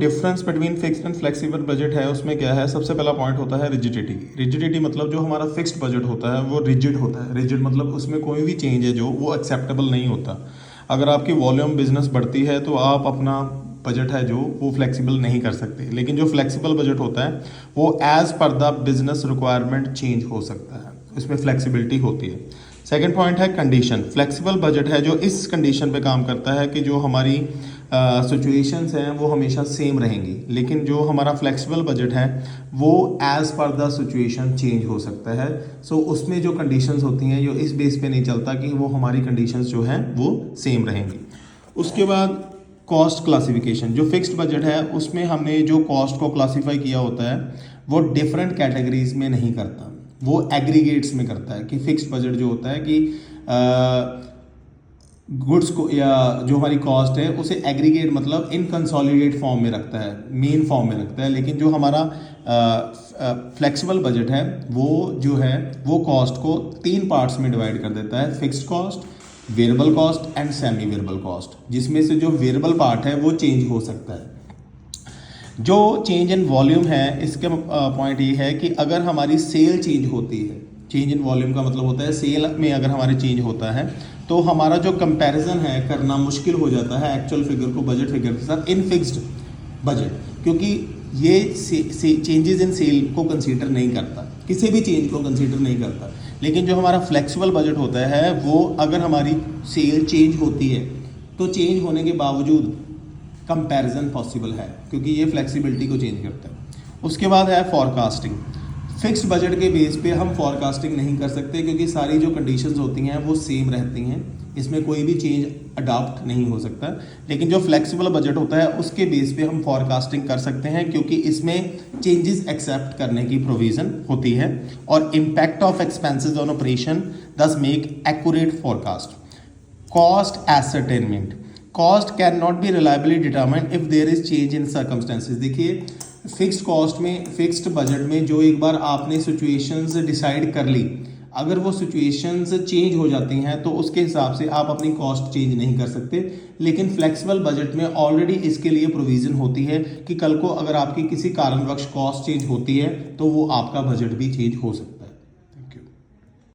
Difference between fixed and flexible budget है, उसमें क्या है, सबसे पहला पॉइंट होता है रिजिडिटी। रिजिडिटी मतलब जो हमारा फिक्स्ड बजट होता है वो रिजिड होता है। रिजिड मतलब उसमें कोई भी चेंज है जो वो एक्सेप्टेबल नहीं होता। अगर आपकी वॉल्यूम बिजनेस बढ़ती है तो आप अपना बजट है जो वो फ्लेक्सिबल नहीं कर सकते, लेकिन जो फ्लेक्सिबल बजट होता है वो as per the business requirement change हो सकता है, इसमें फ्लेक्सिबिलिटी होती है। सेकेंड पॉइंट है कंडीशन। फ्लेक्सिबल बजट है जो इस कंडीशन पे काम करता है कि जो हमारी सिचुएशंस हैं वो हमेशा सेम रहेंगी, लेकिन जो हमारा फ्लेक्सिबल बजट है वो as per the situation change हो सकता है। सो उसमें जो कंडीशंस होती हैं जो इस बेस पे नहीं चलता कि वो हमारी कंडीशंस जो हैं वो सेम रहेंगी। उसके बाद कॉस्ट क्लासिफिकेशन। जो फिक्स्ड बजट है उसमें हमने जो कॉस्ट को क्लासीफाई किया होता है वो डिफरेंट कैटेगरीज में नहीं करता, वो एग्रीगेट्स में करता है। कि फिक्स्ड बजट जो होता है कि गुड्स को या जो हमारी कॉस्ट है उसे एग्रीगेट मतलब इन कंसोलिडेट फॉर्म में रखता है, मेन फॉर्म में रखता है। लेकिन जो हमारा फ्लेक्सिबल बजट है वो जो है वो कॉस्ट को 3 पार्ट्स में डिवाइड कर देता है, fixed cost, variable cost and semi variable cost, जिसमें से जो वेरिएबल पार्ट है वो चेंज हो सकता है। जो चेंज इन वॉल्यूम है इसके पॉइंट ये है कि अगर हमारी सेल चेंज होती है, चेंज इन वॉल्यूम का मतलब होता है सेल में अगर हमारे चेंज होता है तो हमारा जो कंपैरिजन है करना मुश्किल हो जाता है एक्चुअल फिगर को बजट फिगर के साथ इन फिक्स्ड बजट, क्योंकि ये चेंजेस इन सेल को कंसीडर नहीं करता, किसी भी चेंज को कंसीडर नहीं करता। लेकिन जो हमारा फ्लेक्सिबल बजट होता है वो अगर हमारी सेल चेंज होती है तो चेंज होने के बावजूद कंपैरिजन पॉसिबल है, क्योंकि ये फ्लेक्सिबिलिटी को चेंज करता है। उसके बाद है फॉरकास्टिंग। फिक्स्ड बजट के बेस पे हम फॉरकास्टिंग नहीं कर सकते क्योंकि सारी जो कंडीशंस होती हैं वो सेम रहती हैं, इसमें कोई भी चेंज अडॉप्ट नहीं हो सकता। लेकिन जो फ्लेक्सिबल बजट होता है उसके बेस पे हम फॉरकास्टिंग कर सकते हैं क्योंकि इसमें चेंजेस एक्सेप्ट करने की प्रोविज़न होती है और impact of expenses on operation thus make accurate forecast. Cost ascertainment. Cost cannot be reliably determined if there is change in circumstances. देखिए फिक्स्ड कॉस्ट में, फिक्स्ड बजट में जो एक बार आपने सिचुएशंस डिसाइड कर ली, अगर वो सिचुएशंस चेंज हो जाती हैं तो उसके हिसाब से आप अपनी कॉस्ट चेंज नहीं कर सकते। लेकिन फ्लेक्सिबल बजट में ऑलरेडी इसके लिए प्रोविज़न होती है कि कल को अगर आपकी किसी कारणवश कॉस्ट चेंज होती है तो वो आपका बजट भी चेंज हो सकता है।